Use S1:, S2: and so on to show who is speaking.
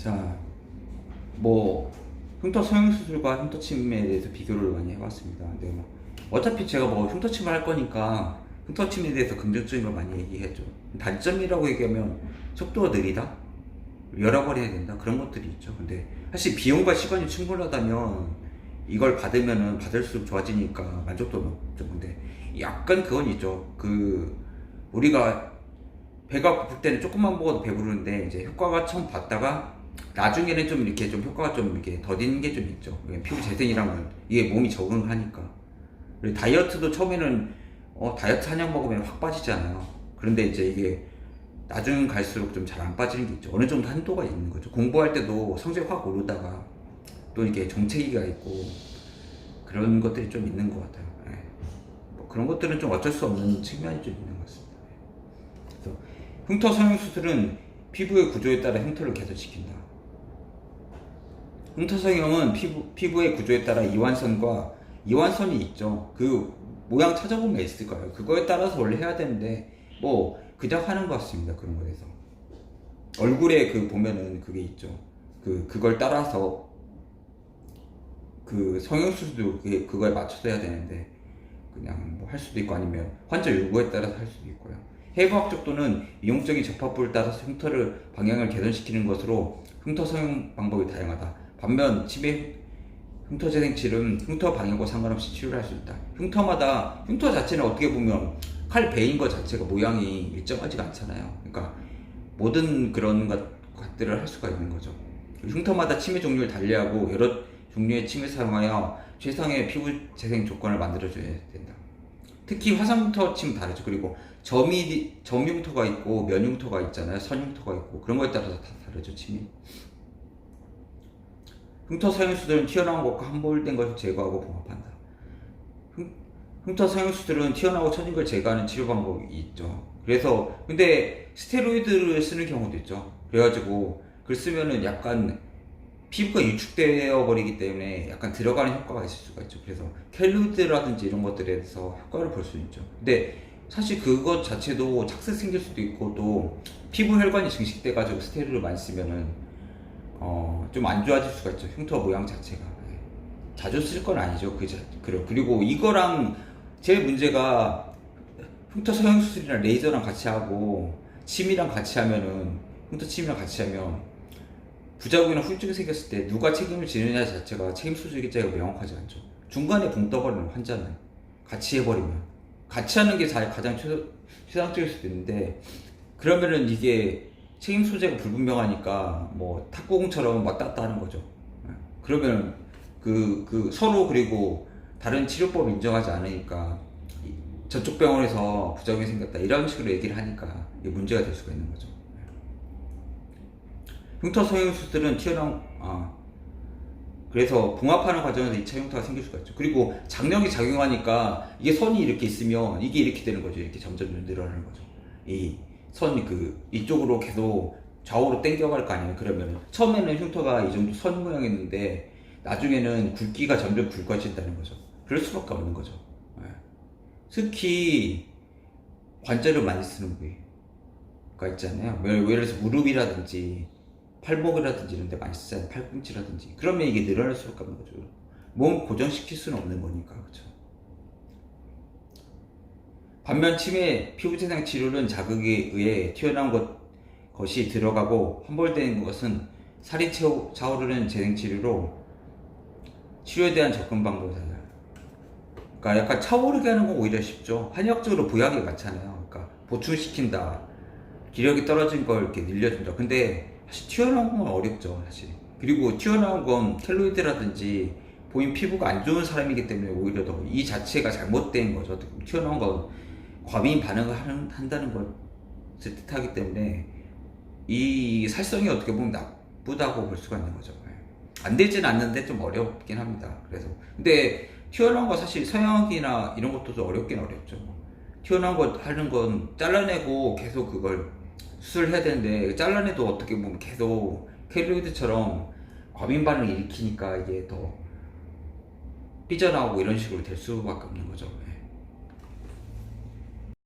S1: 자, 뭐 흉터 성형수술과 흉터 침에 대해서 비교를 많이 해봤습니다. 근데 뭐 어차피 제가 뭐 흉터 침을 할 거니까 흉터 침에 대해서 긍정적인 걸 많이 얘기했죠. 단점이라고 얘기하면 속도가 느리다, 여러 번 해야 된다, 그런 것들이 있죠. 근데 사실 비용과 시간이 충분하다면 이걸 받으면은 받을수록 좋아지니까 만족도는 높죠. 근데 약간 그건 있죠. 우리가 배가 고플 때는 조금만 먹어도 배부르는데 이제 효과가 처음 봤다가 나중에는 좀 이렇게 좀 효과가 좀 이렇게 더디는 게 좀 있죠. 피부 재생이란 건 이게 몸이 적응하니까. 그리고 다이어트도 처음에는 다이어트 한약 먹으면 확 빠지잖아요. 그런데 이제 이게 나중 갈수록 좀 잘 안 빠지는 게 있죠. 어느 정도 한도가 있는 거죠. 공부할 때도 성적이 확 오르다가 또 이게 정체기가 있고 그런 것들이 좀 있는 것 같아요. 예. 뭐 그런 것들은 좀 어쩔 수 없는 측면이 좀 있는 것 같습니다. 그래서 흉터 성형 수술은 피부의 구조에 따라 흉터를 개선시킨다. 흉터 성형은 피부의 구조에 따라 이완선이 있죠. 그 모양 찾아보면 있을 거예요. 그거에 따라서 원래 해야 되는데 뭐 그냥 하는 것 같습니다. 그런 거에서 얼굴에 보면은 그게 있죠. 그걸 따라서 성형수술도 그거에 맞춰서 해야 되는데 그냥 뭐 할 수도 있고 아니면 환자 요구에 따라서 할 수도 있고요. 해부학 적도는 미용적인 접합부를 따라서 흉터를 방향을 개선시키는 것으로 흉터 성형 방법이 다양하다. 반면 흉터 재생 치료는 흉터 방향과 상관없이 치료를 할 수 있다. 흉터 자체는 어떻게 보면 칼 베인 것 자체가 모양이 일정하지가 않잖아요. 그러니까 모든 그런 것들을 할 수가 있는 거죠. 흉터마다 침해 종류를 달리하고 여러 종류의 침을 사용하여 최상의 피부 재생 조건을 만들어줘야 된다. 특히 화상흉터 침 다르죠. 그리고 점흉터가 있고 면흉터가 있잖아요. 선흉터가 있고 그런 거에 따라서 다 다르죠. 침이. 흉터 성형수술은 튀어나온 것과 함몰된 것을 제거하고 봉합한다. 흉터 성형수술은 튀어나오고 처진 걸 제거하는 치료 방법이 있죠. 그래서 근데 스테로이드를 쓰는 경우도 있죠. 그래가지고 그걸 쓰면은 약간 피부가 유축되어 버리기 때문에 약간 들어가는 효과가 있을 수가 있죠. 그래서 켈루이드라든지 이런 것들에 대해서 효과를 볼 수 있죠. 근데 사실 그것 자체도 착색 생길 수도 있고 또 피부 혈관이 증식돼 가지고 스테로이드를 많이 쓰면은 좀 안 좋아질 수가 있죠. 흉터 모양 자체가. 자주 쓸 건 아니죠. 그리고 이거랑 제일 문제가 흉터 성형수술이랑 레이저랑 같이 하고 침이랑 같이 하면은 흉터 침이랑 같이 하면 부작용이나 후유증이 생겼을 때 누가 책임을 지느냐 자체가 책임 소재가 명확하지 않죠. 중간에 붕 떠버리는 환자는 같이 해버리면 같이 하는 게 가장 최상적일 수도 있는데 그러면은 이게 책임 소재가 불분명하니까 뭐 탁구공처럼 왔다 갔다 하는 거죠. 그러면 서로 그리고 다른 치료법 인정하지 않으니까 저쪽 병원에서 부작용이 생겼다 이런 식으로 얘기를 하니까 이게 문제가 될 수가 있는 거죠. 흉터 성형수술은 그래서 봉합하는 과정에서 2차 흉터가 생길 수가 있죠. 그리고 장력이 작용하니까 이게 선이 이렇게 있으면 이게 이렇게 되는 거죠. 이렇게 점점 늘어나는 거죠. 이 선이 이쪽으로 계속 좌우로 당겨갈 거 아니에요. 그러면 처음에는 흉터가 이 정도 선 모양이었는데 나중에는 굵기가 점점 굵어진다는 거죠. 그럴 수밖에 없는 거죠. 특히 관절을 많이 쓰는 부위가 있잖아요. 예를 들어서 무릎이라든지 팔목이라든지 이런 데 많이 쓰잖아요. 팔꿈치라든지. 그러면 이게 늘어날 수밖에 없는 거죠. 몸 고정시킬 수는 없는 거니까. 그렇죠. 반면 피부 재생 치료는 자극에 의해 튀어나온 것이 들어가고 함몰된 것은 살이 차오르는 재생 치료로 치료에 대한 접근 방법이 달라요. 그러니까 약간 차오르게 하는 건 오히려 쉽죠. 한의학적으로 보약이 많잖아요. 그러니까 보충시킨다, 기력이 떨어진 걸 이렇게 늘려준다. 근데 사실 튀어나온 건 어렵죠, 사실. 그리고 튀어나온 건 켈로이드라든지 본인 피부가 안 좋은 사람이기 때문에 오히려 더 이 자체가 잘못된 거죠. 튀어나온 건 과민 반응을 한다는 걸 뜻하기 때문에 이 살성이 어떻게 보면 나쁘다고 볼 수가 있는 거죠. 안 되진 않는데 좀 어렵긴 합니다. 그래서 근데 튀어나온 거 사실 서양학이나 이런 것도 좀 어렵긴 어렵죠. 튀어나온 거 하는 건 잘라내고 계속 그걸 수술해야 되는데 잘라내도 어떻게 보면 계속 켈로이드처럼 과민 반응을 일으키니까 이게 더 삐져나오고 이런 식으로 될 수밖에 없는 거죠.